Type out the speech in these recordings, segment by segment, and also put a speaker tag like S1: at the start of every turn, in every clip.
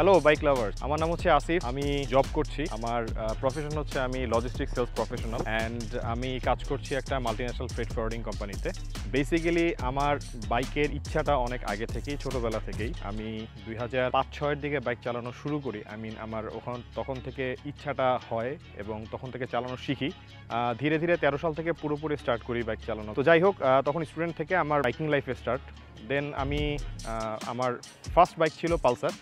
S1: Hello bike lovers, আমার নাম হচ্ছে আসিফ। আমি জব করছি। আমার প্রফেশন হচ্ছে আমি লজিস্টিক সেলস প্রফেশনাল অ্যান্ড আমি কাজ করছি একটা মাল্টিন্যাশনাল ফ্রেট ফরওয়ার্ডিং কোম্পানিতে। বেসিক্যালি আমার বাইকের ইচ্ছাটা অনেক আগে থেকেই, ছোটোবেলা থেকেই। আমি 2005-06 দিকে বাইক চালানো শুরু করি। আমার তখন থেকে ইচ্ছাটা হয় এবং তখন থেকে চালানো শিখি। ধীরে ধীরে 13 সাল থেকে পুরোপুরি স্টার্ট করি বাইক চালানো। তো যাই হোক, তখন স্টুডেন্ট থেকে আমার বাইকিং লাইফে স্টার্ট। দেন আমি আমার ফার্স্ট বাইক ছিল পালসার।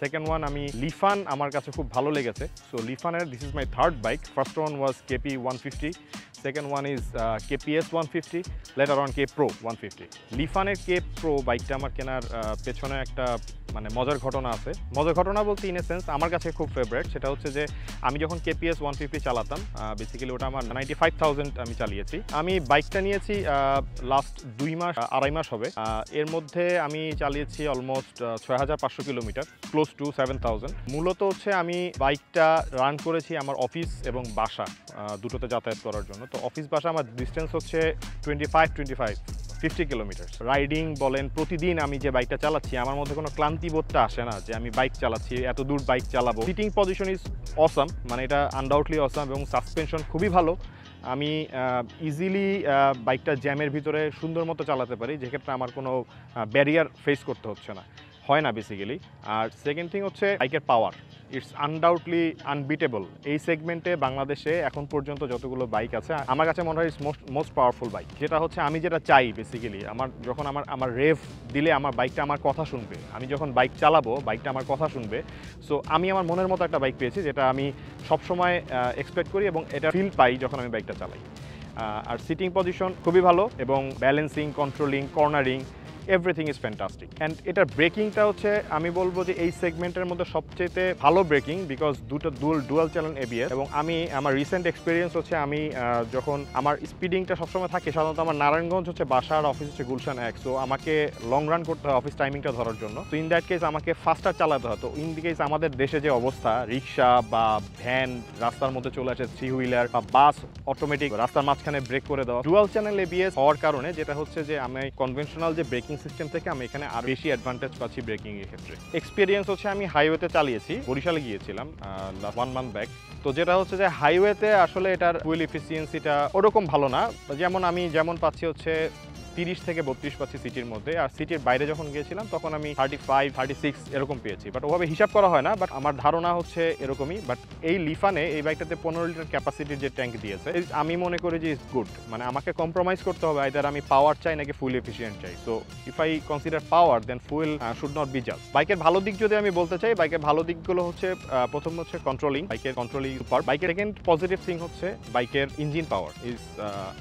S1: সেকেন্ড ওয়ান আমি লিফান, আমার কাছে খুব ভালো লেগেছে। সো লিফানের this is my third bike. First one was KP 150, second one is KPS 150, later on K pro 150। লিফানের কে প্রো বাইকটা আমার কেনার পেছনে একটা মজার ঘটনা আছে। মজার ঘটনা বলতে ইন এ সেন্স আমার কাছে খুব ফেভারিট। সেটা হচ্ছে যে আমি যখন কেপিএস 150 চালাতাম, বেসিক্যালি ওটা আমার 95,000 আমি চালিয়েছি। আমি বাইকটা নিয়েছি লাস্ট 2 মাস, 2.5 মাস হবে। এর মধ্যে আমি চালিয়েছি অলমোস্ট 6,500 কিলোমিটার, ক্লোজ টু 7,000। মূলত হচ্ছে আমি বাইকটা রান করেছি আমার অফিস এবং বাসা দুটোতে যাতায়াত করার জন্য। তো অফিস বাসা আমার ডিস্টেন্স হচ্ছে 50 কিলোমিটার। রাইডিং বলেন, প্রতিদিন আমি যে বাইকটা চালাচ্ছি আমার মধ্যে কোনো ক্লান্তিবোধটা আসে না যে আমি বাইক চালাচ্ছি, এত দূর বাইক চালাবো। সিটিং পজিশন ইজ অসাম, এটা আনডাউটলি অসাম, এবং সাসপেনশন খুবই ভালো। আমি ইজিলি বাইকটা জ্যামের ভিতরে সুন্দর মতো চালাতে পারি, যেক্ষেত্রে আমার কোনো ব্যারিয়ার ফেস করতে হচ্ছে না, হয় না বেসিক্যালি। আর সেকেন্ড থিং হচ্ছে বাইকের পাওয়ার, ইটস আনডাউটলি আনবিটেবল। এই সেগমেন্টে বাংলাদেশে এখন পর্যন্ত যতগুলো বাইক আছে আমার কাছে মনে হয় ইটস মোস্ট পাওয়ারফুল বাইক। যেটা হচ্ছে আমি যেটা চাই বেসিক্যালি, যখন আমার রেভ দিলে আমার বাইকটা আমার কথা শুনবে, আমি যখন বাইক চালাবো বাইকটা আমার কথা শুনবে। সো আমি আমার মনের মতো একটা বাইক পেয়েছি, যেটা আমি সবসময় এক্সপেক্ট করি এবং এটা ফিল পাই যখন আমি বাইকটা চালাই। আর সিটিং পজিশন খুবই ভালো এবং balancing, controlling, cornering, everything is fantastic. And এটার ব্রেকিংটা হচ্ছে আমি বলবো যে এই সেগমেন্টের মধ্যে সবচেয়ে ভালো breaking, because dual channel ABS. এবং আমার রিসেন্ট এক্সপিরিয়েন্স হচ্ছে আমি যখন আমার স্পিডিংটা সবসময় থাকে, সাধারণত আমার নারায়ণগঞ্জ হচ্ছে বাসা আর অফিস হচ্ছে গুলশান 1, সো আমাকে লং রান করতে হয় অফিস টাইমিংটা ধরার জন্য। তো ইন দ্যাট কেস আমাকে ফাস্টার চালাতে হয়। তো ইন দি কেস আমাদের দেশে যে অবস্থা, রিক্সা বা ভ্যান রাস্তার মধ্যে চলে আসে, 3 হুইলার বা বাস অটোমেটিক রাস্তার মাঝখানে ব্রেক করে দেওয়া, ডুয়াল চ্যানেল এবিএস হওয়ার কারণে যেটা হচ্ছে যে আমি কনভেনশনাল যে ব্রেকিং সিস্টেম থেকে আমি এখানে আরো বেশি অ্যাডভান্টেজ পাচ্ছি ব্রেকিং এর ক্ষেত্রে। এক্সপিরিয়েন্স হচ্ছে আমি হাইওয়েতে চালিয়েছি, বরিশালে গিয়েছিলাম 1 মান্থ ব্যাক। তো যেটা হচ্ছে যে হাইওয়েতে আসলে এটার ফুয়েল এফিসিয়েন্সিটা ওরকম ভালো না। আমি যেমন পাচ্ছি হচ্ছে 30 থেকে 32 পাচ্ছি সিটির মধ্যে, আর সিটির বাইরে যখন গিয়েছিলাম তখন আমি 35, 36 এরকম পেয়েছি। বাট ওভাবে হিসাব করা হয় না, বাট আমার ধারণা হচ্ছে এরকমই। বাট এই লিফানে এই বাইকটাতে 15 লিটার ক্যাপাসিটির যে ট্যাঙ্ক দিয়েছে, আমি মনে করি যে ইজ গুড। আমাকে কম্প্রোমাইজ করতে হবে, আইদার আমি পাওয়ার চাই নাকি ফুল এফিসিয়েন্ট চাই। So if I consider power, then fuel should not be just. বাইকের ভালো দিক যদি আমি বলতে চাই, বাইকের ভালো দিকগুলো হচ্ছে প্রথম হচ্ছে কন্ট্রোলিং, বাইকের কন্ট্রোলিং সুপার। বাইকের সেকেন্ড পজিটিভ থিং হচ্ছে বাইকের engine power is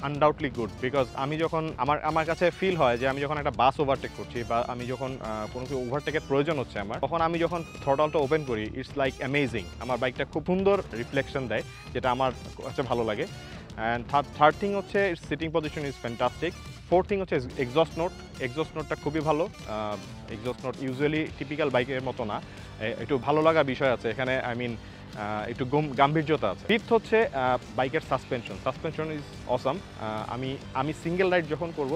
S1: undoubtedly good, because আমি যখন আমার কাছে ফিল হয় যে আমি যখন একটা বাস ওভারটেক করছি বা আমি যখন কোনো কিছু ওভারটেকের প্রয়োজন হচ্ছে আমার, তখন আমি যখন থ্রটলটা ওপেন করি, ইটস লাইক অ্যামেজিং। আমার বাইকটা খুব সুন্দর রিফ্লেকশন দেয়, যেটা আমার কাছে ভালো লাগে। অ্যান্ড থার্ড থিং হচ্ছে sitting position is fantastic. Fourth thing হচ্ছে এক্সস্ট নোটটা খুবই ভালো। এক্সস্ট নোট ইউজুয়ালি টিপিক্যাল বাইকের মতো না, একটু ভালো লাগা বিষয় আছে এখানে। একটু গাম্ভীর্যতা আছে। ফিফথ হচ্ছে বাইকের সাসপেনশন ইজ অসাম। আমি সিঙ্গেল রাইড যখন করব,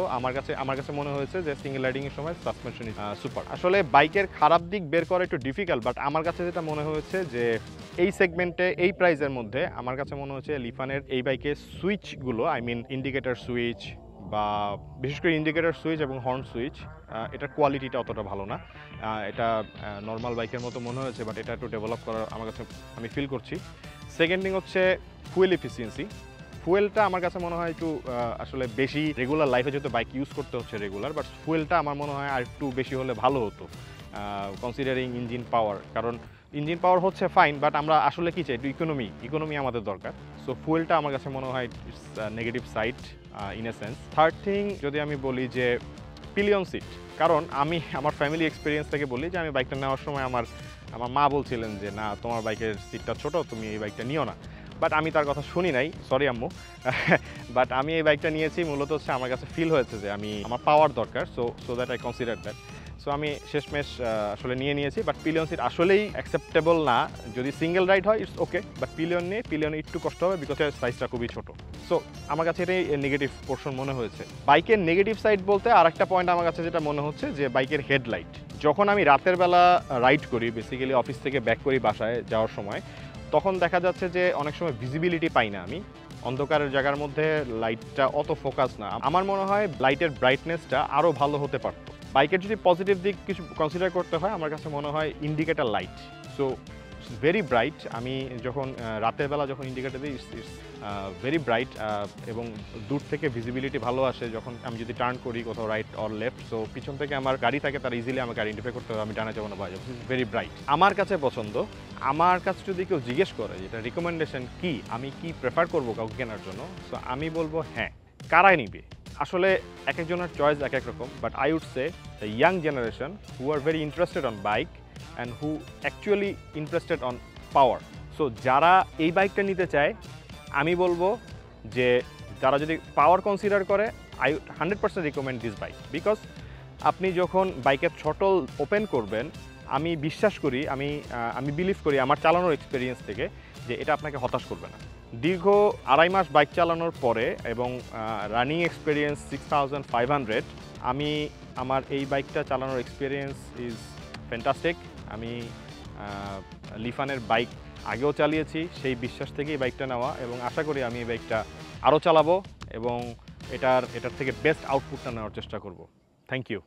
S1: আমার কাছে মনে হয়েছে যে সিঙ্গেল রাইডিং এর সময় সাসপেনশন ইজ সুপার। আসলে বাইকের খারাপ দিক বের করা একটু ডিফিকাল্ট, বাট আমার কাছে যেটা মনে হয়েছে যে এই সেগমেন্টে এই প্রাইসের মধ্যে আমার কাছে মনে হচ্ছে লিফানের এই বাইকের সুইচগুলো, ইন্ডিকেটর সুইচ বা বিশেষ করে ইন্ডিকেটর সুইচ এবং হর্ন সুইচ, এটার কোয়ালিটিটা অতটা ভালো না। এটা নর্মাল বাইকের মতো মনে হয়েছে, বাট এটা একটু ডেভেলপ করার আমার কাছে আমি ফিল করছি। সেকেন্ড থিং হচ্ছে ফুয়েল এফিসিয়েন্সি। ফুয়েলটা আমার কাছে মনে হয় একটু আসলে বেশি, রেগুলার লাইফে যেহেতু বাইক ইউজ করতে হচ্ছে রেগুলার, বাট ফুয়েলটা আমার মনে হয় আর একটু বেশি হলে ভালো হতো কনসিডারিং ইঞ্জিন পাওয়ার। কারণ ইঞ্জিন পাওয়ার হচ্ছে ফাইন, বাট আমরা আসলে কি চাই, একটু ইকোনমি আমাদের দরকার। সো ফুয়েলটা আমার কাছে মনে হয় it's negative side in a sense. Third thing যদি আমি বলি যে পিলিয়ন সিট, কারণ আমি আমার ফ্যামিলি এক্সপিরিয়েন্স থেকে বলি যে আমি বাইকটা নেওয়ার সময় আমার মা বলছিলেন যে না, তোমার বাইকের সিটটা ছোট, তুমি এই বাইকটা নিও না। বাট আমি তার কথা শুনি নাই, সরি আম্মু। বাট আমি এই বাইকটা নিয়েছি মূলত হচ্ছে আমার কাছে ফিল হয়েছে যে আমার পাওয়ার দরকার, so that I consider that. So আমি শেষমেশ আসলে নিয়েছি, বাট পিলিয়ন সিট আসলেই অ্যাকসেপ্টেবল না। যদি সিঙ্গেল রাইড হয় ইটস ওকে, বাট পিলিয়নে একটু কষ্ট হবে বিকজ সাইজটা খুবই ছোট। সো আমার কাছে এটাই নেগেটিভ পোর্শন মনে হয়েছে। বাইকের নেগেটিভ সাইড বলতে আরেকটা পয়েন্ট আমার কাছে যেটা মনে হচ্ছে যে বাইকের হেডলাইট। যখন আমি রাতের বেলা রাইড করি, বেসিক্যালি অফিস থেকে ব্যাক করি বাসায় যাওয়ার সময়, তখন দেখা যাচ্ছে যে অনেক সময় ভিজিবিলিটি পাই না আমি, অন্ধকারের জায়গার মধ্যে লাইটটা অত ফোকাস না। আমার মনে হয় লাইটের ব্রাইটনেসটা আরও ভালো হতে পারত। বাইকের যদি পজিটিভ দিক কিছু কনসিডার করতে হয়, আমার কাছে মনে হয় indicator light, so very bright. আমি যখন রাতের বেলা যখন ইন্ডিকেটর দিই ইটস ভেরি ব্রাইট, এবং দূর থেকে ভিজিবিলিটি ভালো আসে। যখন আমি যদি টার্ন করি কোথাও রাইট অর লেফট, সো পিছন থেকে আমার গাড়ি থাকে, তারা ইজিলি আমাকে আইডেন্টিফাই করতে হবে আমি ডানে যাবো না বাজে। ভেরি ব্রাইট আমার কাছে পছন্দ। আমার কাছে যদি কেউ জিজ্ঞেস করে যেটা রিকমেন্ডেশন কি, আমি কি প্রেফার করবো কাউকে কেনার জন্য, সো আমি বলবো হ্যাঁ, কারাই নিবে। আসলে এক একজনের চয়েস এক এক রকম, but I would say the young generation who are very interested on bike and who actually interested on power, so যারা এই বাইকটা নিতে চায় আমি বলবো যে যারা যদি পাওয়ার কনসিডার করে, I 100% recommend this bike. Because আপনি যখন বাইকের থ্রটল ওপেন করবেন, আমি বিশ্বাস করি, আমি বিলিভ করি আমার চালানোর এক্সপিরিয়েন্স থেকে যে এটা আপনাকে হতাশ করবে না। দীর্ঘ 2.5 মাস বাইক চালানোর পরে এবং রানিং এক্সপিরিয়েন্স 6500, আমি আমার এই বাইকটা চালানোর এক্সপিরিয়েন্স ইজ ফ্যান্টাস্টিক। আমি লিফানের বাইক আগেও চালিয়েছি, সেই বিশ্বাস থেকেই বাইকটা নেওয়া, এবং আশা করি আমি এই বাইকটা আরও চালাবো এবং এটার থেকে বেস্ট আউটপুটটা নেওয়ার চেষ্টা করব। Thank you.